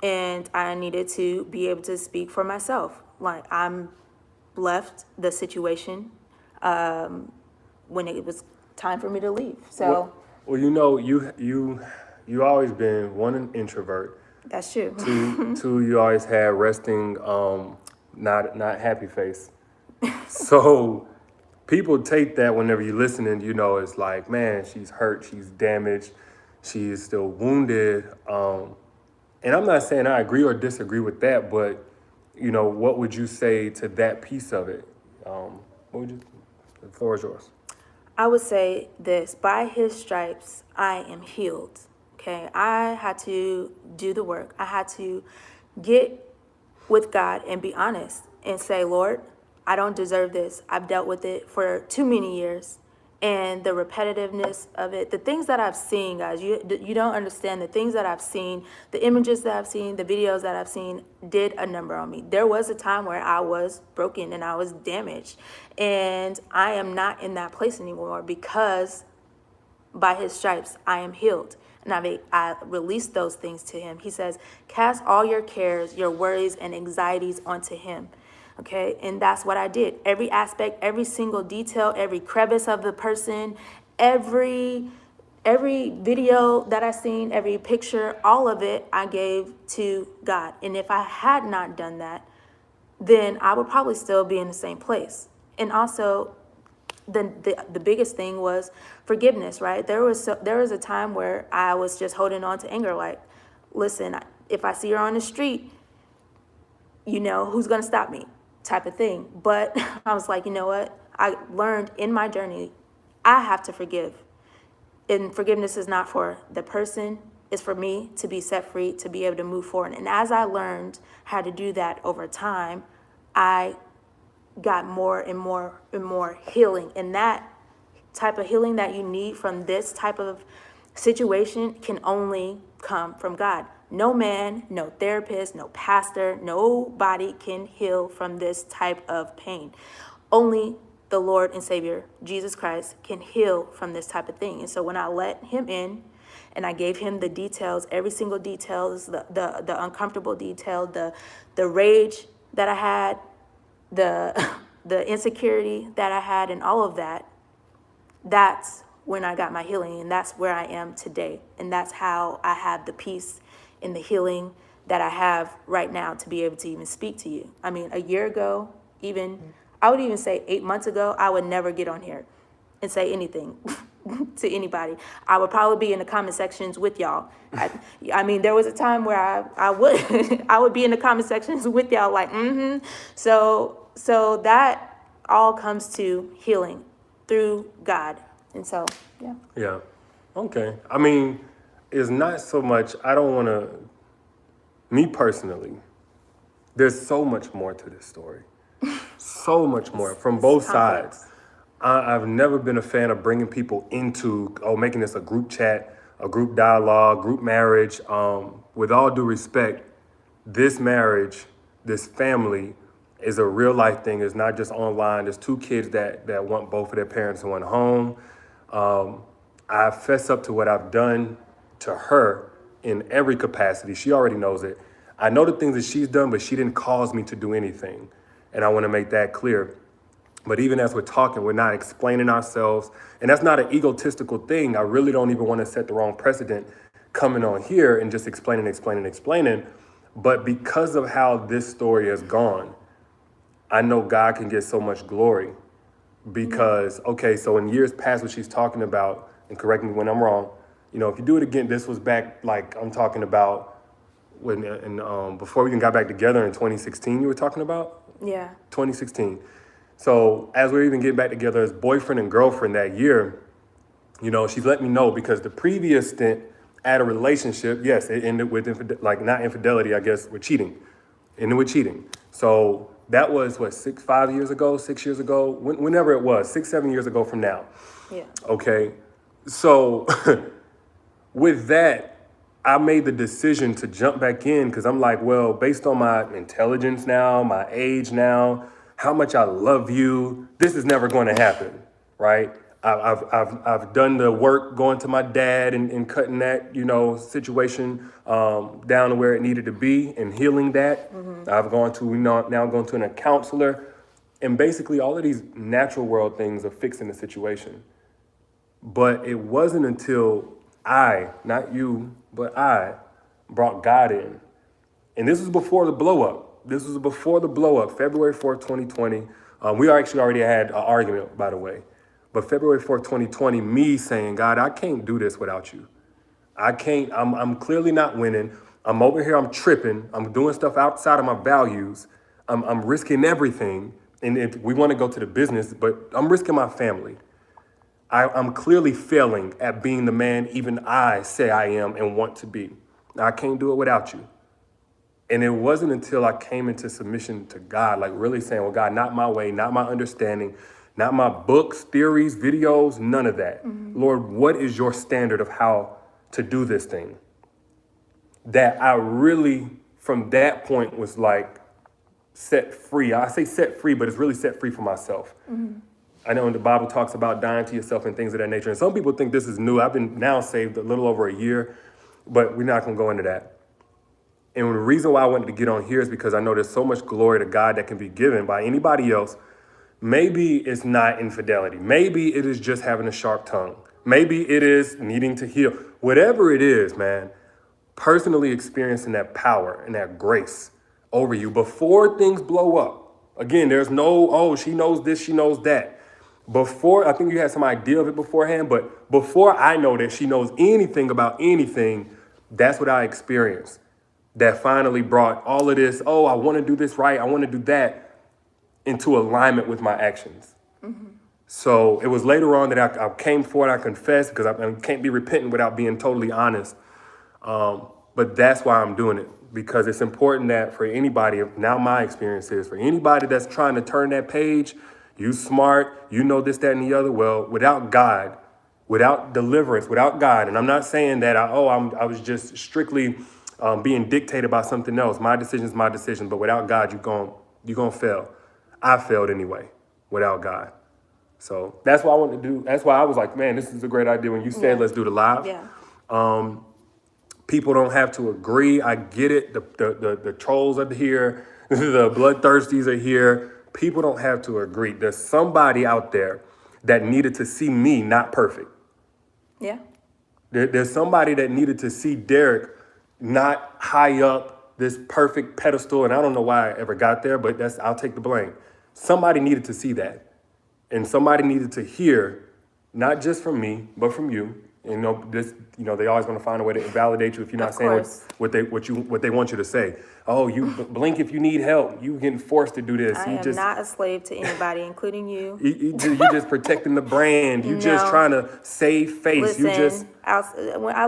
and I needed to be able to speak for myself. Like, I'm left the situation when it was time for me to leave. Well, So well, you always been one an introvert. that's true. Two, you always had resting, not happy face. So people take that whenever you listening, it's like, man, she's hurt, she's damaged, she is still wounded. And I'm not saying I agree or disagree with that, but what would you say to that piece of it? What would you? The floor is yours. I would say this: by his stripes, I am healed. Okay. I had to do the work. I had to get with God and be honest and say, Lord, I don't deserve this. I've dealt with it for too many years. And the repetitiveness of it, the things that I've seen, guys, you don't understand the things that I've seen, the images that I've seen, the videos that I've seen did a number on me. There was a time where I was broken and I was damaged. And I am not in that place anymore because by his stripes I am healed. And I release those things to him. He says, cast all your cares, your worries, and anxieties onto him. Okay, and that's what I did. Every aspect, every single detail, every crevice of the person, every every video that I seen, every picture, all of it I gave to God. And if I had not done that, then I would probably still be in the same place. And also, the biggest thing was forgiveness, right? There was a time where I was just holding on to anger, like, listen, if I see her on the street, who's gonna stop me, type of thing. But I was like, you know what? I learned in my journey, I have to forgive. And forgiveness is not for the person, it's for me to be set free, to be able to move forward. And as I learned how to do that over time, I got more and more and more healing. And that type of healing that you need from this type of situation can only come from God. No man, no therapist, no pastor, nobody can heal from this type of pain. Only the Lord and Savior, Jesus Christ, can heal from this type of thing. And so when I let him in and I gave him the details, every single details, the uncomfortable detail, the rage that I had, the the insecurity that I had, and all of that, that's when I got my healing, and that's where I am today. And that's how I have the peace and the healing that I have right now to be able to even speak to you. I mean, a year ago, even, I would even say 8 months ago, I would never get on here and say anything to anybody. I would probably be in the comment sections with y'all. I mean, there was a time where I would I would be in the comment sections with y'all like, So that all comes to healing through God. And so, yeah. Yeah. Okay. I mean, it's not so much, I don't want to, me personally, there's so much more to this story. So much more from both Complex. sides. I've never been a fan of bringing people into, making this a group chat, a group dialogue, group marriage. With all due respect, this marriage, this family is a real life thing. It's not just online. There's two kids that want both of their parents in one home. I fess up to what I've done to her in every capacity. She already knows it. I know the things that she's done, but she didn't cause me to do anything. And I want to make that clear. But even as we're talking, we're not explaining ourselves. And that's not an egotistical thing. I really don't even want to set the wrong precedent coming on here and just explaining. But because of how this story has gone, I know God can get so much glory because, okay, so in years past, what she's talking about, and correct me when I'm wrong, if you do it again, this was back, like I'm talking about when, before we even got back together in 2016, you were talking about? Yeah. 2016. So as we're even getting back together as boyfriend and girlfriend that year, she's let me know because the previous stint at a relationship, yes, it ended with, not infidelity, I guess, with cheating. Ended with cheating. So that was, 5 years ago, 6 years ago, whenever it was, 6, 7 years ago from now. Yeah. Okay. So with that, I made the decision to jump back in because I'm like, well, based on my intelligence now, my age now, how much I love you, this is never going to happen, right? I've done the work going to my dad and cutting that, situation down to where it needed to be and healing that. I've gone to, now going to a counselor. And basically all of these natural world things are fixing the situation. But it wasn't until I, not you, but I brought God in. And this was before the blow up. February 4th, 2020. We actually already had an argument, by the way. But February 4th, 2020, me saying, God, I can't do this without you. I can't, I'm clearly not winning. I'm over here, I'm tripping. I'm doing stuff outside of my values. I'm risking everything. And if we want to go to the business, but I'm risking my family. I'm clearly failing at being the man even I say I am and want to be. I can't do it without you. And it wasn't until I came into submission to God, like really saying, well, God, not my way, not my understanding, not my books, theories, videos, none of that. Lord, what is your standard of how to do this thing? That I really, from that point, was like set free. I say set free, but it's really set free for myself. I know when the Bible talks about dying to yourself and things of that nature. And some people think this is new. I've been now saved a little over a year, but we're not going to go into that. And the reason why I wanted to get on here is because I know there's so much glory to God that can be given by anybody else. Maybe it's not infidelity. Maybe it is just having a sharp tongue. Maybe it is needing to heal. Whatever it is, man, personally experiencing that power and that grace over you before things blow up. Again, there's no, oh, she knows this, she knows that. Before, I think you had some idea of it beforehand, but before I know that she knows anything about anything, that's what I experienced. That finally brought all of this, oh, I want to do this right, I want to do that, into alignment with my actions. So it was later on that I came forward, I confessed, because I can't be repentant without being totally honest. But that's why I'm doing it, because it's important that for anybody, now my experience is, for anybody that's trying to turn that page, you smart, you know this, that, and the other, well, without God, without deliverance, without God, and I'm not saying that I was just strictly being dictated by something else. My decision is my decision, but without God, you're gonna fail. I failed anyway, without God. So that's what I wanted to do. That's why I was like, man, this is a great idea when you said, let's do the live. Yeah. People don't have to agree. I get it. The trolls are here. The bloodthirsties are here. People don't have to agree. There's somebody out there that needed to see me not perfect. Yeah. There's somebody that needed to see Derrick not high up this perfect pedestal. And I don't know why I ever got there, but I'll take the blame. Somebody needed to see that. And somebody needed to hear, not just from me, but from you. And they always want to find a way to invalidate you if you're not saying what they want you to say. Oh, you blink if you need help. You getting forced to do this. I am not a slave to anybody, including you. You just protecting the brand. You just trying to save face. Listen, when I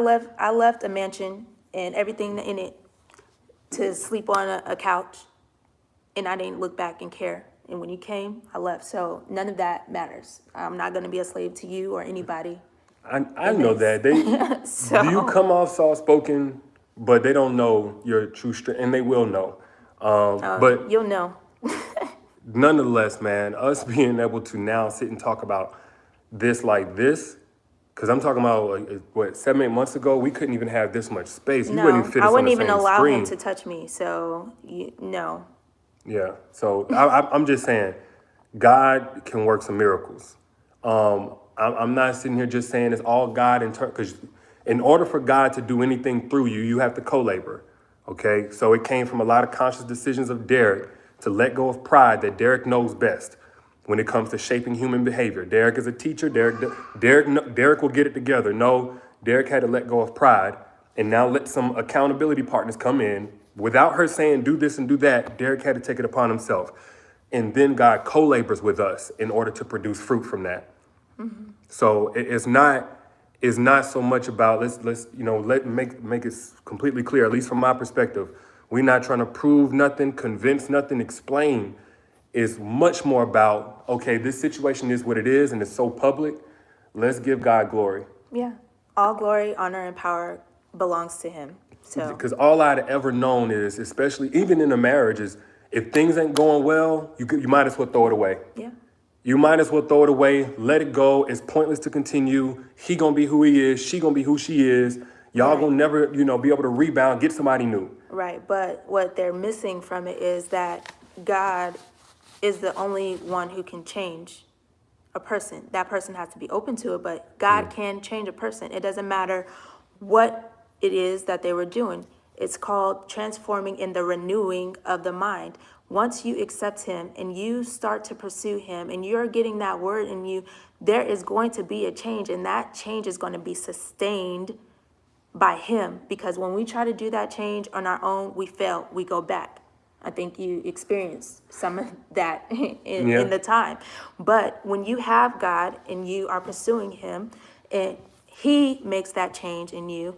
left a mansion and everything in it to sleep on a couch, and I didn't look back and care. And when you came, I left. So none of that matters. I'm not going to be a slave to you or anybody. I know that. You come off soft-spoken, but they don't know your true strength, and they will know. But you'll know. Nonetheless, man, us being able to now sit and talk about this like this, because I'm talking about, 7-8 months ago, we couldn't even have this much space. No, you wouldn't even fit us I wouldn't on the even same allow screen. him to touch me. So, no. Yeah, so I'm just saying, God can work some miracles. I'm not sitting here just saying it's all God because in order for God to do anything through you, you have to co-labor, okay? So it came from a lot of conscious decisions of Derrick to let go of pride that Derrick knows best when it comes to shaping human behavior. Derrick is a teacher. Derrick will get it together. No, Derrick had to let go of pride and now let some accountability partners come in. Without her saying do this and do that, Derrick had to take it upon himself. And then God co-labors with us in order to produce fruit from that. Mm-hmm. So it's not so much about let's make it completely clear, at least from my perspective. We're not trying to prove nothing, convince nothing, explain. It's much more about, okay, this situation is what it is and it's so public. Let's give God glory. Yeah. All glory, honor, and power belongs to him. So because all I'd ever known is, especially even in a marriage, is if things ain't going well, you might as well throw it away. Yeah. You might as well throw it away, let it go. It's pointless to continue. He gonna be who he is. She gonna be who she is. Y'all Right. gonna never, be able to rebound, get somebody new. Right, but what they're missing from it is that God is the only one who can change a person. That person has to be open to it, but God can change a person. It doesn't matter what it is that they were doing. It's called transforming in the renewing of the mind. Once you accept him and you start to pursue him and you're getting that word in you, there is going to be a change, and that change is going to be sustained by him, because when we try to do that change on our own, we fail, we go back. I think you experienced some of that Yeah. in the time. But when you have God and you are pursuing him and he makes that change in you,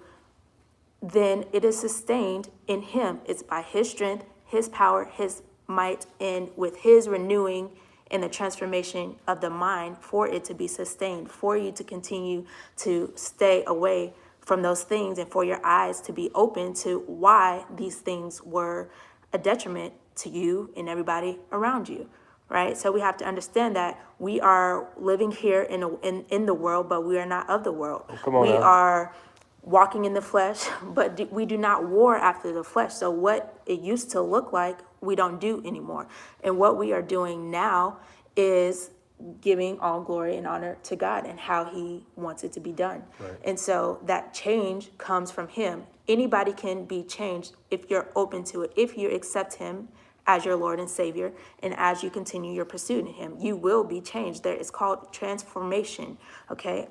then it is sustained in him. It's by his strength, his power, his might, and with his renewing and the transformation of the mind for it to be sustained, for you to continue to stay away from those things, and for your eyes to be open to why these things were a detriment to you and everybody around you. Right? So we have to understand that we are living here in the world, but we are not of the world. Come on We now. are walking in the flesh, but we do not war after the flesh. So what it used to look like, we don't do anymore. And what we are doing now is giving all glory and honor to God and how he wants it to be done. Right. And so that change comes from him. Anybody can be changed if you're open to it, if you accept him as your Lord and Savior, and as you continue your pursuit in him, you will be changed. There is called transformation, okay?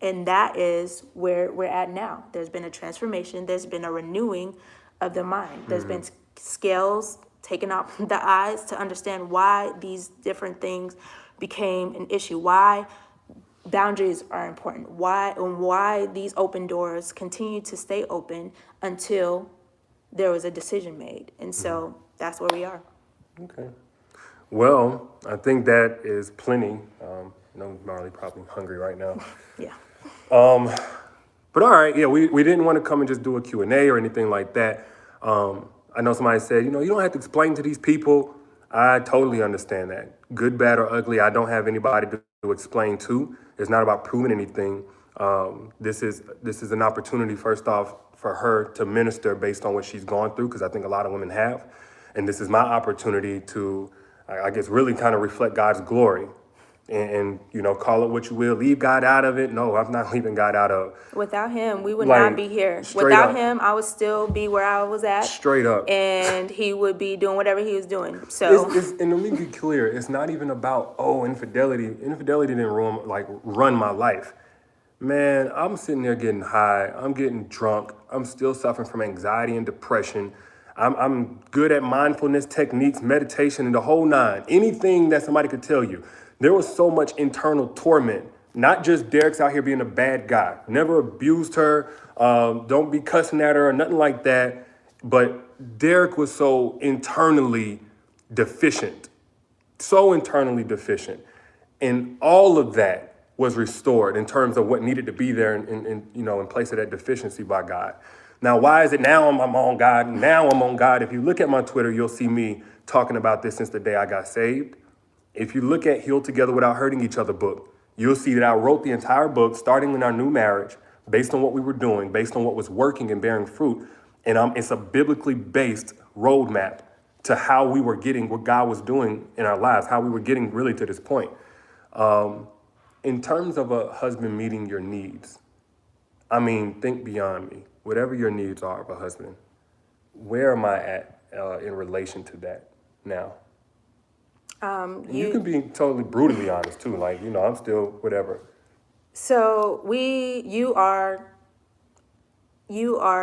And that is where we're at now. There's been a transformation. There's been a renewing of the mind. There's been scales taken off the eyes to understand why these different things became an issue, why boundaries are important, why these open doors continue to stay open until there was a decision made. And so that's where we are. Okay. Well, I think that is plenty. I know Marley probably hungry right now. Yeah. But all right, yeah, we didn't want to come and just do a Q&A or anything like that. I know somebody said, you don't have to explain to these people. I totally understand that. Good, bad, or ugly, I don't have anybody to explain to. It's not about proving anything. This is an opportunity, first off, for her to minister based on what she's gone through, because I think a lot of women have. And this is my opportunity to, I guess, really kind of reflect God's glory. And call it what you will. Leave God out of it. No, I'm not leaving God out of. Without him, we would Like, not be here. straight Without up. him, I would still be where I was at. Straight up. And he would be doing whatever he was doing. So And let me be clear. It's not even about infidelity. Infidelity didn't run my life. Man, I'm sitting there getting high. I'm getting drunk. I'm still suffering from anxiety and depression. I'm good at mindfulness techniques, meditation, and the whole nine. Anything that somebody could tell you. There was so much internal torment. Not just Derrick's out here being a bad guy. Never abused her. Don't be cussing at her or nothing like that. But Derrick was so internally deficient. So internally deficient. And all of that was restored in terms of what needed to be there in place of that deficiency by God. Now, why is it now I'm on God? Now I'm on God. If you look at my Twitter, you'll see me talking about this since the day I got saved. If you look at Heal Together Without Hurting Each Other book, you'll see that I wrote the entire book starting in our new marriage based on what we were doing, based on what was working and bearing fruit. And it's a biblically based roadmap to how we were getting what God was doing in our lives, how we were getting really to this point. In terms of a husband meeting your needs, think beyond me. Whatever your needs are of a husband, where am I at in relation to that now? You can be totally brutally honest too. I'm still whatever. So you are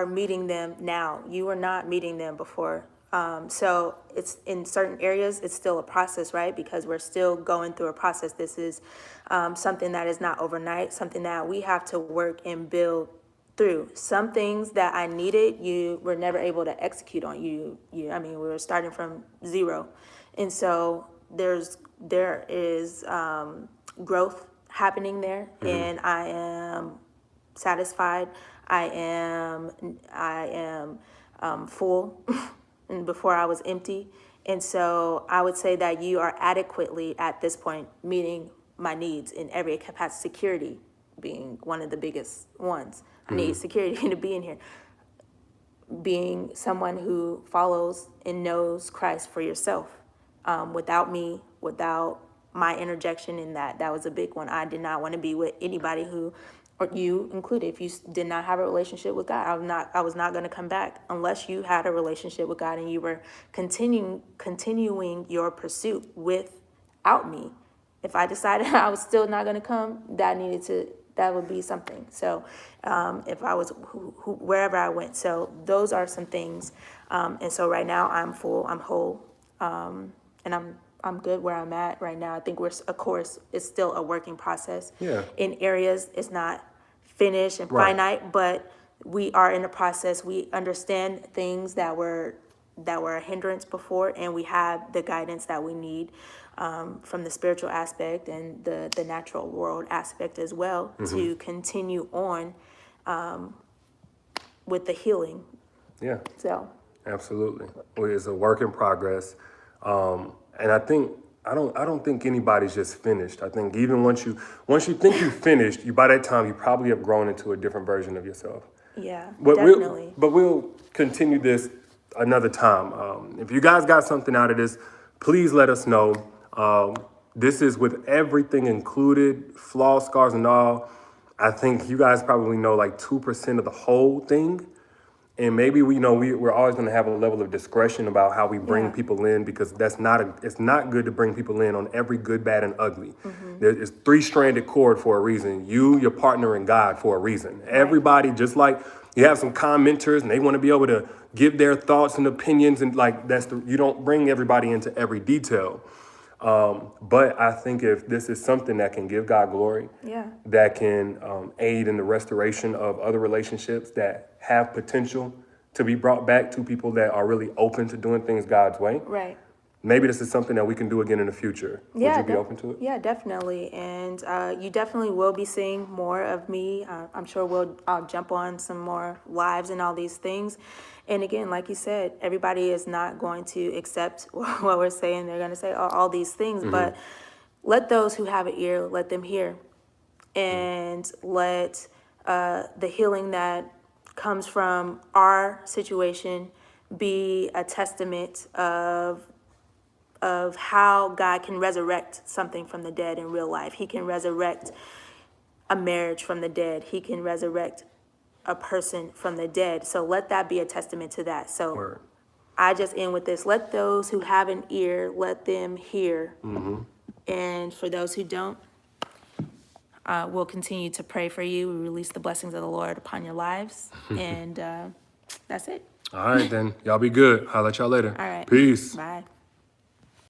meeting them now. You were not meeting them before. So it's in certain areas, it's still a process, right? Because we're still going through a process. This is something that is not overnight, something that we have to work and build through. Some things that I needed, you were never able to execute on. We were starting from zero. And so there is growth happening there, and I am satisfied. I am full, and before I was empty. And so I would say that you are adequately at this point meeting my needs in every capacity, security being one of the biggest ones. I need security to be in here. Being someone who follows and knows Christ for yourself. Without me, without my interjection in that, that was a big one. I did not want to be with anybody who, or you included, if you did not have a relationship with God, I was not going to come back unless you had a relationship with God and you were continuing your pursuit without me. If I decided I was still not going to come, that would be something. So if I was wherever I went, so those are some things. And so right now I'm full, I'm whole, and I'm good where I'm at right now. I think of course, it's still a working process. Yeah. In areas, it's not finished and Right. finite, but we are in the process. We understand things that were a hindrance before, and we have the guidance that we need from the spiritual aspect and the natural world aspect as well to continue on with the healing. Yeah. So Absolutely. Well, it's a work in progress. And I don't think anybody's just finished. I think even once you think you've finished, by that time you probably have grown into a different version of yourself. yeah, But definitely. we'll continue this another time. If you guys got something out of this, please let us know. This is with everything included, flaws, scars, and all. I think you guys probably know like 2% of the whole thing. And maybe we're always going to have a level of discretion about how we bring Yeah. people in, because it's not good to bring people in on every good, bad, and ugly. It's three-stranded cord for a reason. You, your partner, and God for a reason. Everybody, just like you have some commenters and they want to be able to give their thoughts and opinions, and like you don't bring everybody into every detail. But I think if this is something that can give God glory, Yeah. that can aid in the restoration of other relationships that have potential to be brought back to people that are really open to doing things God's way, Right. maybe this is something that we can do again in the future. Yeah, Would you be open to it? Yeah, definitely. And you definitely will be seeing more of me. I'm sure I'll jump on some more lives and all these things. And again, like you said, everybody is not going to accept what we're saying. They're going to say all these things, but let those who have an ear, let them hear. And let the healing that comes from our situation be a testament of how God can resurrect something from the dead in real life. He can resurrect a marriage from the dead. He can resurrect a person from the dead. So let that be a testament to that. So Word. I just end with this. Let those who have an ear, let them hear. And for those who don't, we'll continue to pray for you. We release the blessings of the Lord upon your lives. And that's it. All right, then. Y'all be good. I'll let y'all later. All right. Peace. Bye.